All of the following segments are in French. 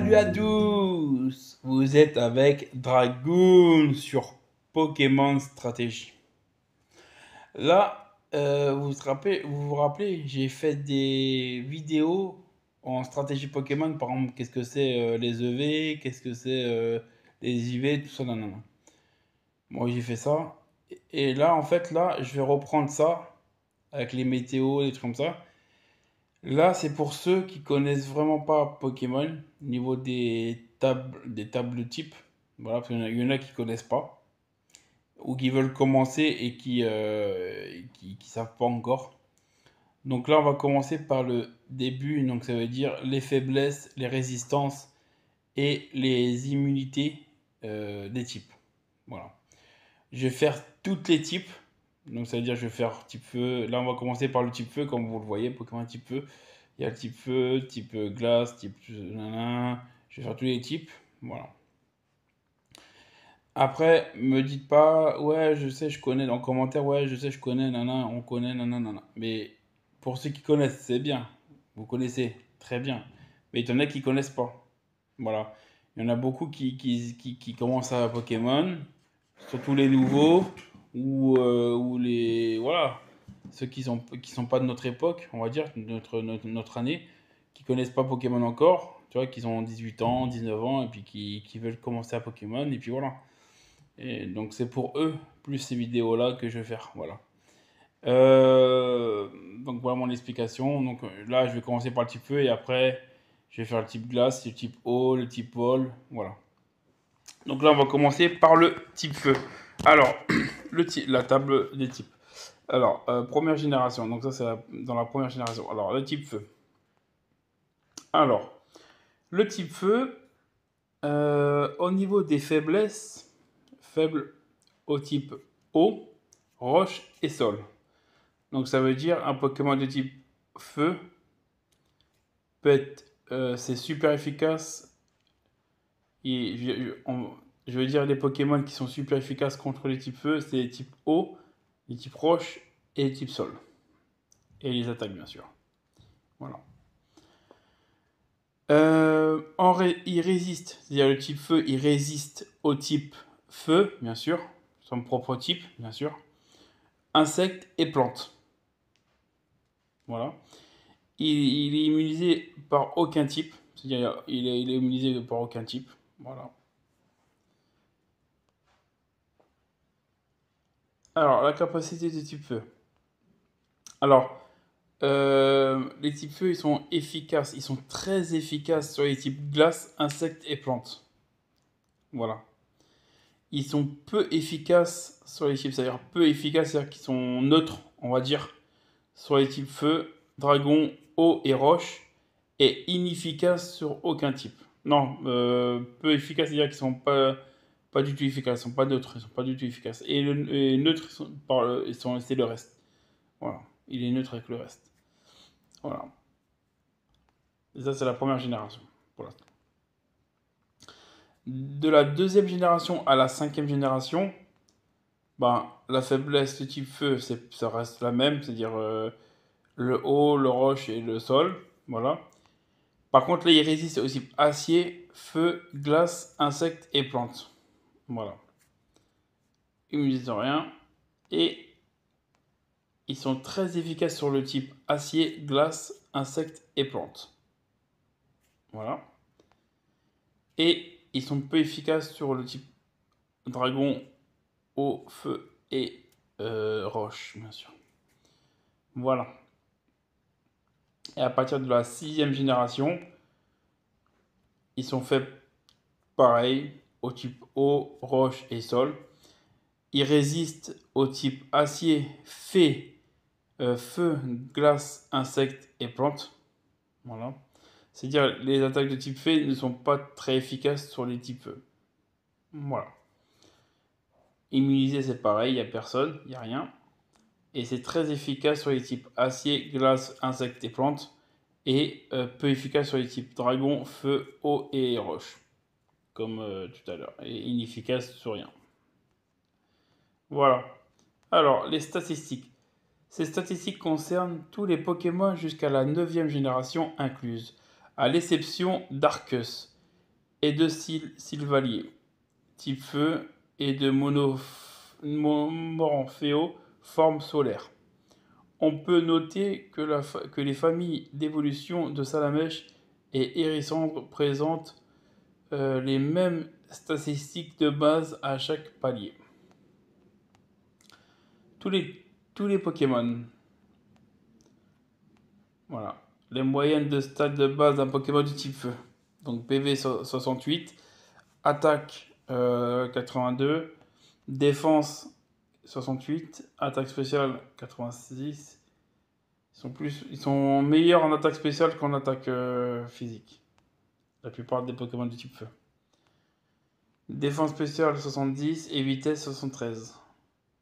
Salut à tous! Vous êtes avec Dragoon sur Pokémon Stratégie. Là, vous vous rappelez, j'ai fait des vidéos en stratégie Pokémon, par exemple, qu'est-ce que c'est les EV, qu'est-ce que c'est les IV, tout ça, non, non, non. Moi, j'ai fait ça. Et là, en fait, là, je vais reprendre ça avec les météos, des trucs comme ça. Là, c'est pour ceux qui connaissent vraiment pas Pokémon, au niveau des tables types. Voilà, parce qu'il y en a qui connaissent pas, ou qui veulent commencer et qui savent pas encore. Donc là, on va commencer par le début, donc ça veut dire les faiblesses, les résistances et les immunités des types. Voilà. Je vais faire toutes les types. Donc ça veut dire je vais faire type feu. Là, on va commencer par le type feu, comme vous le voyez, Pokémon type feu. Il y a le type feu, type glace, type nanana. Je vais faire tous les types. Voilà. Après, me dites pas, ouais, je sais, je connais, en commentaire, ouais, je sais, je connais, nanana, on connaît, nanana, nanana. Mais pour ceux qui connaissent, c'est bien. Vous connaissez, très bien. Mais il y en a qui connaissent pas. Voilà. Il y en a beaucoup qui commencent à Pokémon, surtout les nouveaux, ou les. Voilà. Ceux qui sont pas de notre époque, on va dire, notre année, qui connaissent pas Pokémon encore, tu vois, qui ont 18 ans, 19 ans, et puis qui veulent commencer à Pokémon, et puis voilà. Et donc c'est pour eux, plus ces vidéos-là que je vais faire. Voilà. Donc voilà mon explication. Donc là, je vais commencer par le type feu et après, je vais faire le type glace, le type eau, le type vol. Voilà. Donc là, on va commencer par le type feu. Alors, la table des types. Alors, première génération. Donc ça, c'est dans la première génération. Alors, le type feu. Alors, le type feu, au niveau des faiblesses, faible au type eau, roche et sol. Donc ça veut dire un Pokémon de type feu peut être, c'est super efficace. Et je veux dire les Pokémon qui sont super efficaces contre les types feu, c'est les types eau, les types roche et les types sol. Et les attaques bien sûr. Voilà. Il résiste, c'est-à-dire le type feu, il résiste au type feu, bien sûr, son propre type, bien sûr, insectes et plantes. Voilà. Il est immunisé par aucun type, c'est-à-dire il est immunisé par aucun type. Voilà. Alors, la capacité des types feu. Alors, les types feu, ils sont efficaces, ils sont très efficaces sur les types glace, insectes et plantes. Voilà. Ils sont peu efficaces sur les types, c'est-à-dire peu efficaces, c'est-à-dire qu'ils sont neutres, on va dire, sur les types feu, dragon, eau et roche, et inefficaces sur aucun type. Non, peu efficaces, c'est-à-dire qu'ils sont pas du tout efficaces, ils sont pas neutres, ils sont pas du tout efficaces. Et neutres, c'est le reste. Voilà, il est neutre avec le reste. Voilà. Et ça, c'est la première génération, pour l'instant. De la deuxième génération à la cinquième génération, ben, la faiblesse de type feu, ça reste la même, c'est-à-dire le haut, le roche et le sol. Voilà. Par contre, là, il résiste aux types acier, feu, glace, insectes et plantes. Voilà. Ils ne disent rien. Et ils sont très efficaces sur le type acier, glace, insectes et plantes. Voilà. Et ils sont peu efficaces sur le type dragon, eau, feu et roche, bien sûr. Voilà. Et à partir de la sixième génération, ils sont faits pareil au type eau, roche et sol. Ils résistent au type acier, feu, glace, insectes et plantes. Voilà. C'est-à-dire les attaques de type fée ne sont pas très efficaces sur les types feu. Voilà. Immunisé, c'est pareil, il n'y a personne, il n'y a rien. Et c'est très efficace sur les types acier, glace, insectes et plantes. Et peu efficace sur les types dragon, feu, eau et roche. Comme tout à l'heure. Et inefficace sur rien. Voilà. Alors, les statistiques. Ces statistiques concernent tous les Pokémon jusqu'à la 9e génération incluse, à l'exception d'Arceus, et de Sylvalier, type feu, et de Morphéo, forme solaire. On peut noter que les familles d'évolution de Salamèche et Hérissandre présentent les mêmes statistiques de base à chaque palier. Tous les Pokémon. Voilà. Les moyennes de stade de base d'un Pokémon du type feu. Donc PV 68, attaque 82, défense 68, attaque spéciale 86. Ils sont meilleurs en attaque spéciale qu'en attaque physique. La plupart des Pokémon du type feu. Défense spéciale 70 et vitesse 73.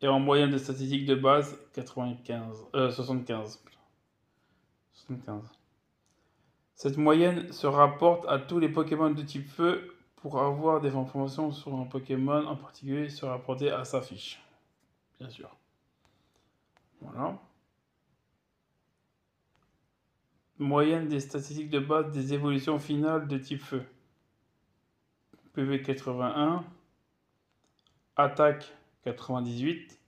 Et en moyenne de statistiques de base 75. Cette moyenne se rapporte à tous les Pokémon de type feu. Pour avoir des informations sur un Pokémon en particulier, se rapporter à sa fiche. Bien sûr. Voilà. Moyenne des statistiques de base des évolutions finales de type feu. PV 81, attaque 98,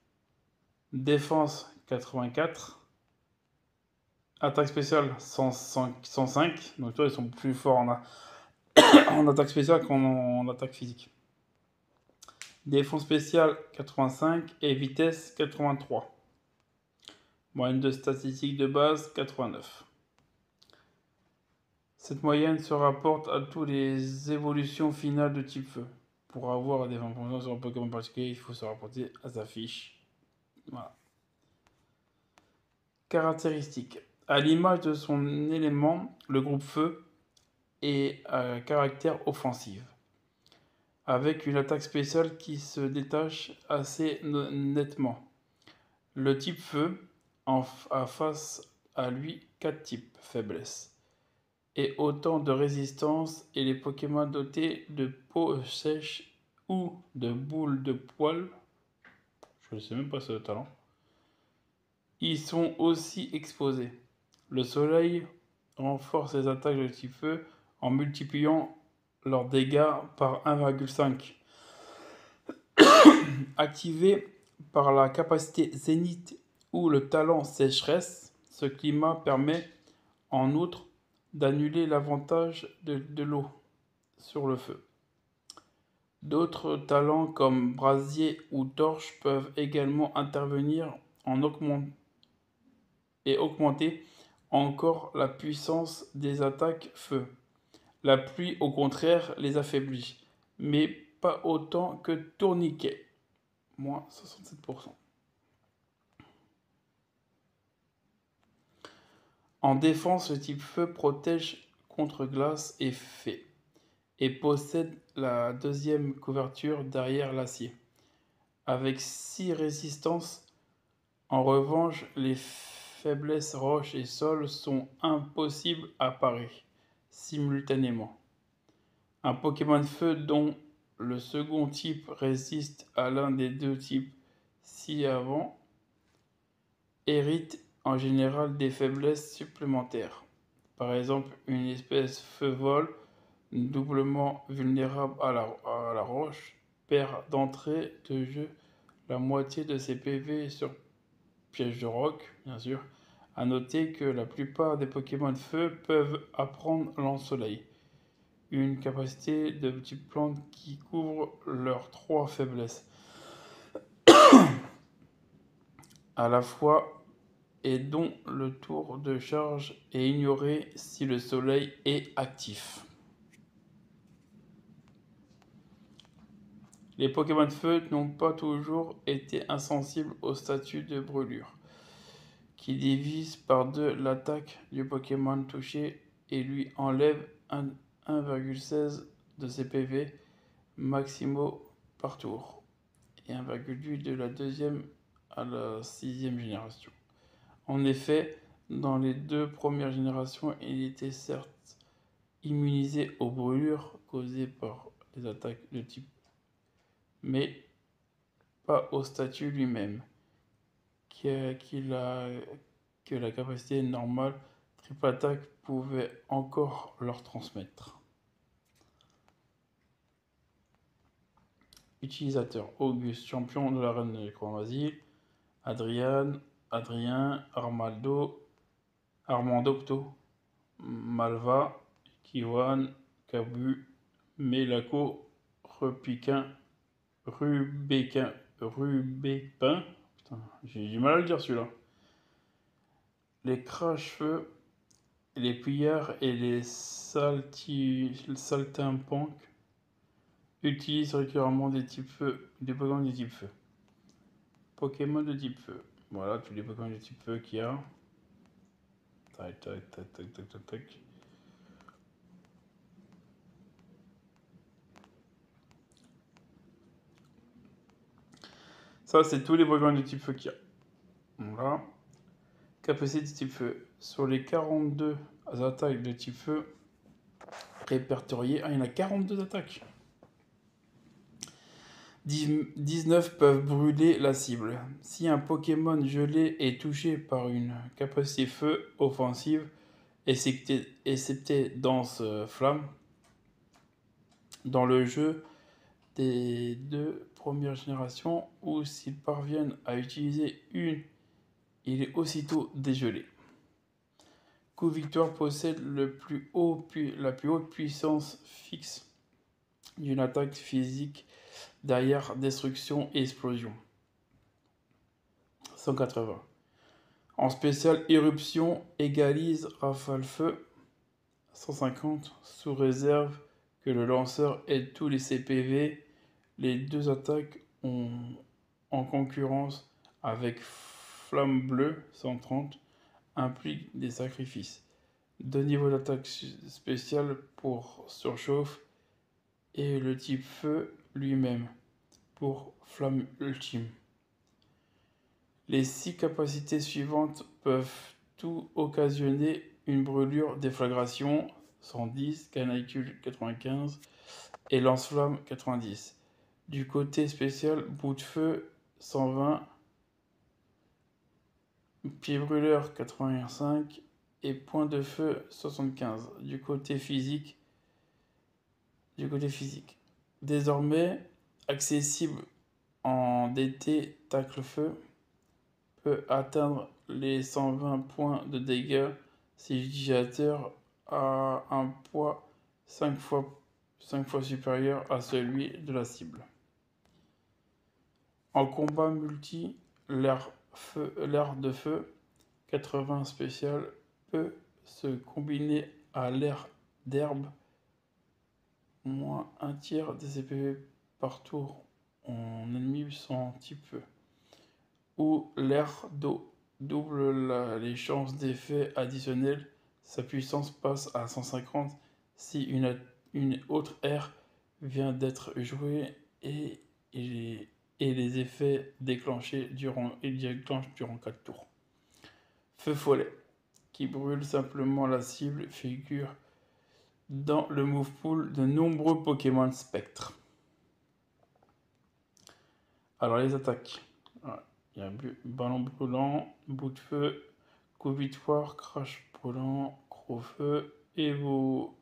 défense 84, attaque spéciale 105. Donc toi, ils sont plus forts en attaque spéciale qu'en attaque physique. Défense spéciale 85 et vitesse 83. Moyenne de statistiques de base 89. Cette moyenne se rapporte à toutes les évolutions finales de type feu. Pour avoir des informations sur un Pokémon particulier, il faut se rapporter à sa fiche. Voilà. Caractéristiques. À l'image de son élément, le groupe feu est à caractère offensif, avec une attaque spéciale qui se détache assez nettement. Le type feu a face à lui 4 types faiblesse et autant de résistance, et les Pokémon dotés de peau sèche ou de boules de poils, je ne sais même pas ce talent, ils sont aussi exposés. Le soleil renforce les attaques de type feu en multipliant leurs dégâts par 1,5. Activé par la capacité zénith ou le talent sécheresse, ce climat permet en outre d'annuler l'avantage de l'eau sur le feu. D'autres talents comme brasier ou torche peuvent également intervenir et augmenter encore la puissance des attaques feu. La pluie, au contraire, les affaiblit, mais pas autant que tourniquet, moins 67%. En défense, le type feu protège contre glace et fée, et possède la deuxième couverture derrière l'acier. Avec 6 résistances, en revanche, les faiblesses roche et sol sont impossibles à parer simultanément. Un Pokémon feu dont le second type résiste à l'un des deux types ci-avant hérite en général des faiblesses supplémentaires. Par exemple, une espèce feu-vol doublement vulnérable à la roche perd d'entrée de jeu la moitié de ses PV sur piège de roc, bien sûr. A noter que la plupart des Pokémon de feu peuvent apprendre lance-soleil, une capacité de type plante qui couvre leurs 3 faiblesses à la fois et dont le tour de charge est ignoré si le soleil est actif. Les Pokémon de feu n'ont pas toujours été insensibles au statut de brûlure, qui divise par 2 l'attaque du Pokémon touché et lui enlève 1,16 de ses PV maximaux par tour, et 1,8 de la deuxième à la 6e génération. En effet, dans les 2 premières générations, il était certes immunisé aux brûlures causées par les attaques de type, mais pas au statut lui-même, que la capacité normale triple attaque pouvait encore leur transmettre. Utilisateur Auguste, champion de l'arène de Croix-Masil. Adrien, Armando plutôt. Malva, Kiwan, Cabu, Melaco, Rubépin. Putain, j'ai du mal à le dire celui-là. Les crache-feux, les pillards et les saltimbanques utilisent régulièrement des types feu, des Pokémon de type feu. Pokémon de type feu. Voilà tous les Pokémon de type feu qu'il y a. Tac, tac, tac, tac, tac, tac, tac. Ça, c'est tous les Pokémon de type feu qu'il y a. Voilà. Capacité de type feu. Sur les 42 attaques de type feu répertoriées, il y en a 42 attaques. 19 peuvent brûler la cible. Si un Pokémon gelé est touché par une capacité feu offensive, excepté danse flamme, dans le jeu des 2 premières générations, ou s'ils parviennent à utiliser une, il est aussitôt dégelé. Coup Victoire possède la plus haute puissance fixe d'une attaque physique derrière destruction et explosion. 180. En spécial éruption égalise rafale feu. 150. Sous réserve que le lanceur ait tous les CPV, les 2 attaques en concurrence avec flamme bleue 130 impliquent des sacrifices. 2 niveaux d'attaque spéciale pour surchauffe et le type feu lui-même pour flamme ultime. Les 6 capacités suivantes peuvent tout occasionner une brûlure, déflagration 110, canicule 95 et lance-flamme 90. Du côté spécial, bout de feu 120, pied brûleur 85 et point de feu 75. Du côté physique. Désormais accessible en DT, tacle feu peut atteindre les 120 points de dégâts si l'utilisateur a un poids 5 fois supérieur à celui de la cible. En combat multi, l'air de feu 80 spécial peut se combiner à l'air d'herbe, moins un tiers des CPV par tour en ennemi sans type feu, ou l'air d'eau double les chances d'effet additionnel. Sa puissance passe à 150 si une autre aire vient d'être jouée et les effets déclenchés durant 4 tours. Feu follet, qui brûle simplement la cible, figure dans le move pool de nombreux Pokémon spectres. Alors les attaques. Il y a ballon brûlant, bout de feu, coup victoire, crash brûlant, gros feu, Evo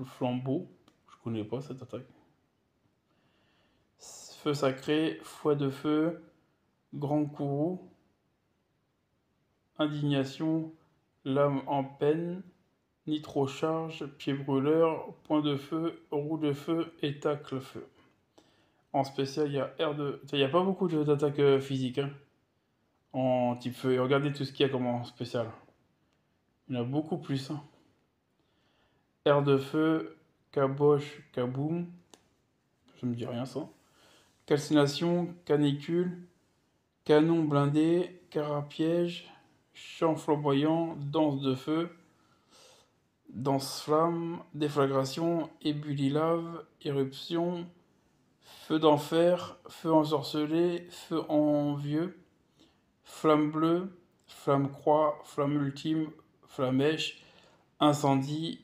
flambeau. Je connais pas cette attaque. Feu sacré, foi de feu, grand courroux, indignation, lame en peine, nitro-charge, pied brûleur, point de feu, roue de feu et tacle feu. En spécial, il y a il n'y a pas beaucoup d'attaques physiques en type feu. Et regardez tout ce qu'il y a comme en spécial. Il y en a beaucoup plus. Air de feu, caboche, kaboom. Ça me dit rien ça. Calcination, canicule, canon blindé, carapiège, champ flamboyant, danse de feu, danse flamme, déflagration, ébullition, éruption, feu d'enfer, feu ensorcelé, feu envieux, flamme bleue, flamme croix, flamme ultime, flammèche, incendie,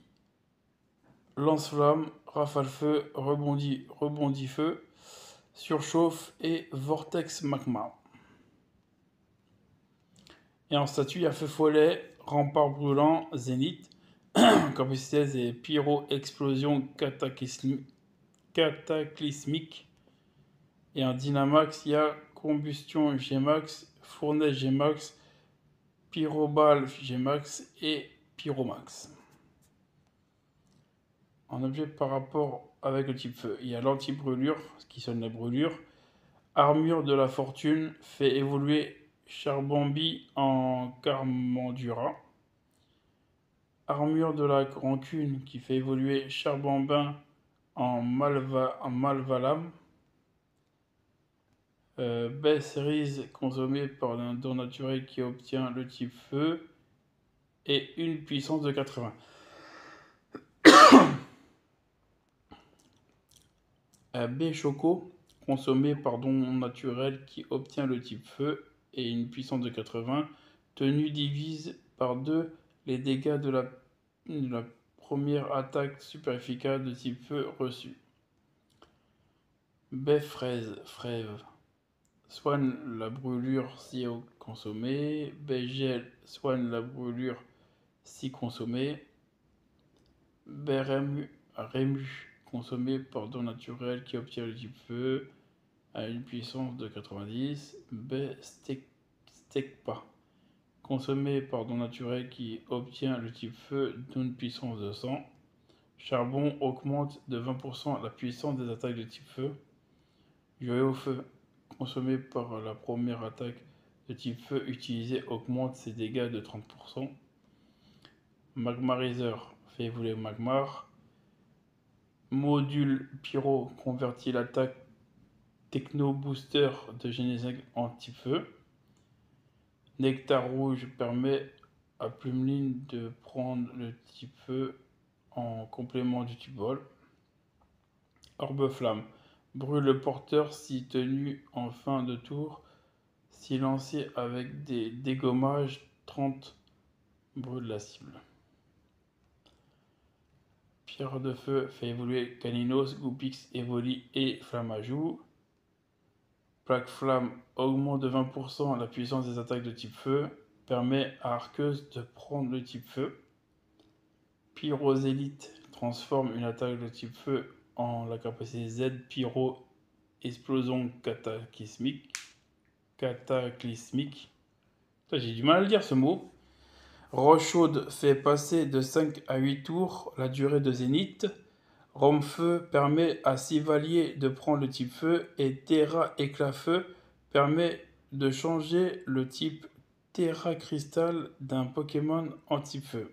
lance-flamme, rafale feu, rebondit feu, surchauffe et vortex magma. Et en statut, il y a feu follet, rempart brûlant, zénith, capacité et pyro explosion cataclysmique, Et en Dynamax, il y a Combustion Gmax, Fournaise Gmax, Pyrobal Gmax et Pyromax. En objet par rapport avec le type feu, il y a l'anti-brûlure, ce qui sonne la brûlure. Armure de la fortune fait évoluer Charbambi en Carmandura. Armure de la rancune qui fait évoluer Charbambin en Malvalam. Baisse Rise consommée par un don naturel qui obtient le type feu et une puissance de 80. B Choco consommé par don naturel qui obtient le type feu et une puissance de 80. Tenue divise par 2 les dégâts de la première attaque super efficace de type feu reçue. B Fraise Frève soigne la brûlure si consommée. B Gel soigne la brûlure si consommée. B Rému consommé par don naturel qui obtient le type feu à une puissance de 90. B Stekpa consommé par don naturel qui obtient le type feu d'une puissance de 100. Charbon augmente de 20% la puissance des attaques de type feu. Jouer au feu consommé par la première attaque de type feu utilisée augmente ses dégâts de 30%. Magmarizer fait évoluer Magmar. Module Pyro convertit l'attaque Techno Booster de Genesec en type feu. Nectar Rouge permet à Plumeline de prendre le type feu en complément du type vol. Orbe Flamme brûle le porteur si tenu en fin de tour. Si lancé avec des dégommages 30, brûle la cible. Pierre de feu fait évoluer Caninos, Goupix, Evoli et Flammajou. Plaque Flamme augmente de 20% la puissance des attaques de type feu. Permet à Arqueuse de prendre le type feu. Pyrosélite transforme une attaque de type feu en la capacité Z Pyro Explosion Cataclysmique. J'ai du mal à le dire ce mot. Roche chaude fait passer de 5 à 8 tours la durée de zénith. Rome feu permet à Sivalier de prendre le type feu et Terra éclat feu permet de changer le type Terra cristal d'un Pokémon en type feu.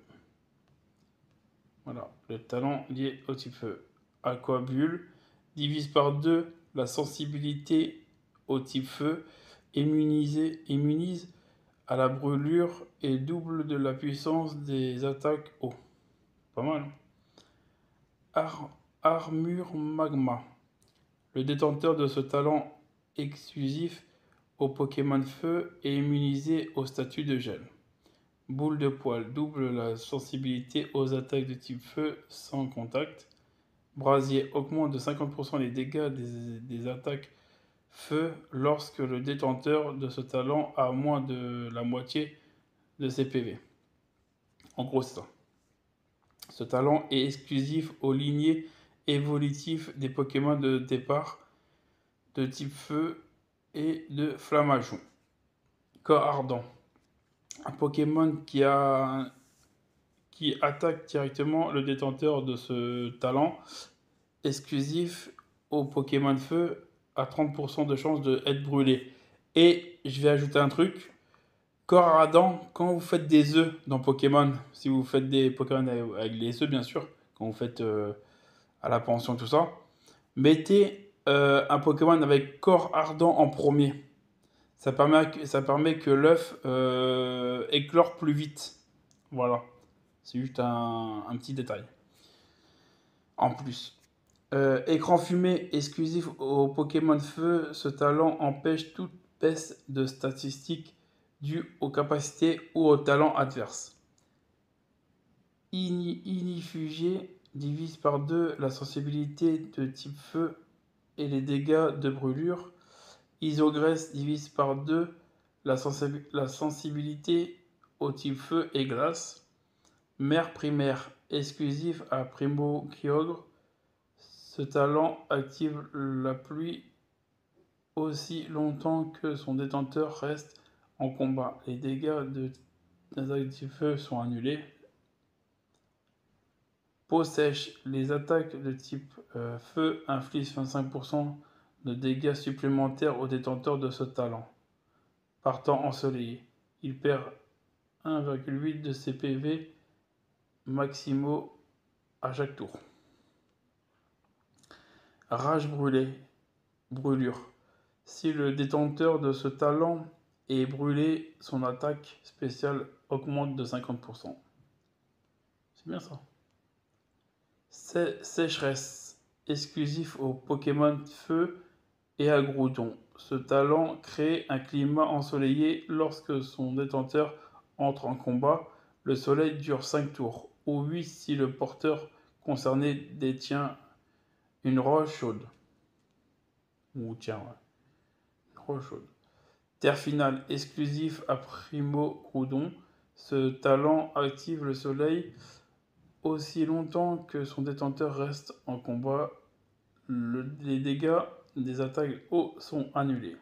Voilà, le talent lié au type feu. Aquabulle divise par 2 la sensibilité au type feu, immunise à la brûlure et double de la puissance des attaques eau. Pas mal. Armure Magma. Le détenteur de ce talent exclusif au Pokémon feu est immunisé au statut de gel. Boule de poil double la sensibilité aux attaques de type feu sans contact. Brasier augmente de 50% les dégâts des attaques feu lorsque le détenteur de ce talent a moins de la moitié de ses PV. En gros, c'est ça. Ce talent est exclusif aux lignées évolutives des Pokémon de départ de type feu et de Flammajou. Corps ardent. Un Pokémon qui attaque directement le détenteur de ce talent exclusif au Pokémon feu a 30% de chance d'être brûlé. Et je vais ajouter un truc. Corps ardent, quand vous faites des œufs dans Pokémon, si vous faites des Pokémon avec les œufs bien sûr, quand vous faites à la pension tout ça, mettez un Pokémon avec corps ardent en premier. Ça permet que l'œuf éclore plus vite. Voilà. C'est juste un petit détail. En plus. Écran fumé exclusif au Pokémon feu. Ce talent empêche toute baisse de statistiques due aux capacités ou au talent adverse. Inifugé divise par 2 la sensibilité de type feu et les dégâts de brûlure. Isogresse divise par 2 la sensibilité au type feu et glace. Mère primaire exclusif à Primo Kyogre. Ce talent active la pluie aussi longtemps que son détenteur reste en combat. Les dégâts d'attaque de feu sont annulés. Peau sèche, les attaques de type feu infligent 25% de dégâts supplémentaires au détenteur de ce talent. Partant ensoleillé, il perd 1,8 de ses PV maximaux à chaque tour. Rage brûlée, brûlure. Si le détenteur de ce talent est brûlé, son attaque spéciale augmente de 50%. C'est bien ça. Sécheresse, exclusif aux Pokémon Feu et à Groudon. Ce talent crée un climat ensoleillé lorsque son détenteur entre en combat. Le soleil dure 5 tours, ou 8 si le porteur concerné détient une roche chaude. Ou tiens, ouais. Une roche chaude. Terre finale, exclusif à Primo Groudon. Ce talent active le soleil aussi longtemps que son détenteur reste en combat. Les dégâts des attaques eau sont annulés.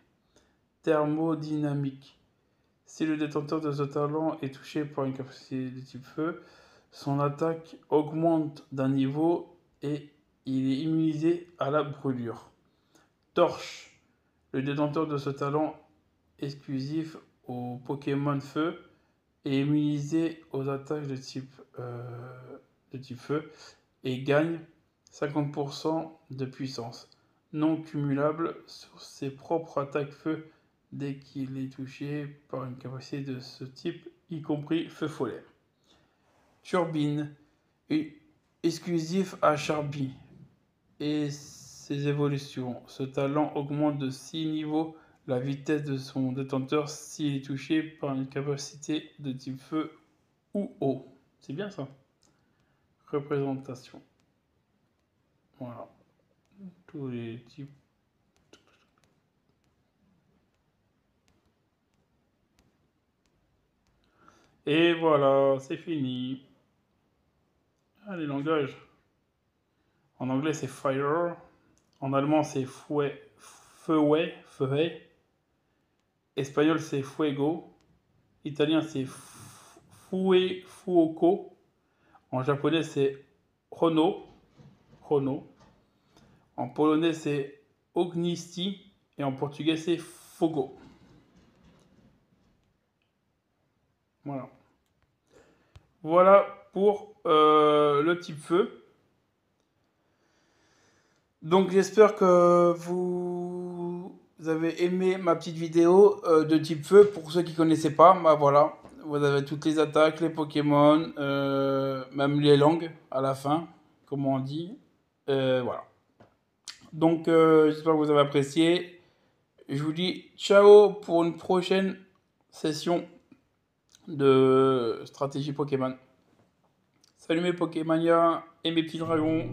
Thermodynamique. Si le détenteur de ce talent est touché par une capacité de type feu, son attaque augmente d'un niveau et il est immunisé à la brûlure. Torche. Le détenteur de ce talent exclusif au Pokémon Feu est immunisé aux attaques de type feu et gagne 50% de puissance, non cumulable sur ses propres attaques feu dès qu'il est touché par une capacité de ce type, y compris feu follet. Turbine, exclusif à Charby et ses évolutions. Ce talent augmente de 6 niveaux la vitesse de son détenteur s'il est touché par une capacité de type feu ou eau. C'est bien ça. Représentation. Voilà. Tous les types. Et voilà, c'est fini. Ah, les langages. En anglais, c'est fire. En allemand, c'est feuet. Espagnol, c'est fuego. Italien, c'est fuoco. En japonais, c'est hono. En polonais, c'est ognisti. Et en portugais, c'est fogo. Voilà. Voilà pour le type feu. Donc j'espère que vous avez aimé ma petite vidéo de type feu. Pour ceux qui ne connaissaient pas, bah voilà, vous avez toutes les attaques, les Pokémon, même les langues à la fin, comme on dit. Voilà. Donc j'espère que vous avez apprécié. Je vous dis ciao pour une prochaine session de stratégie Pokémon. Salut mes Pokémania et mes petits dragons.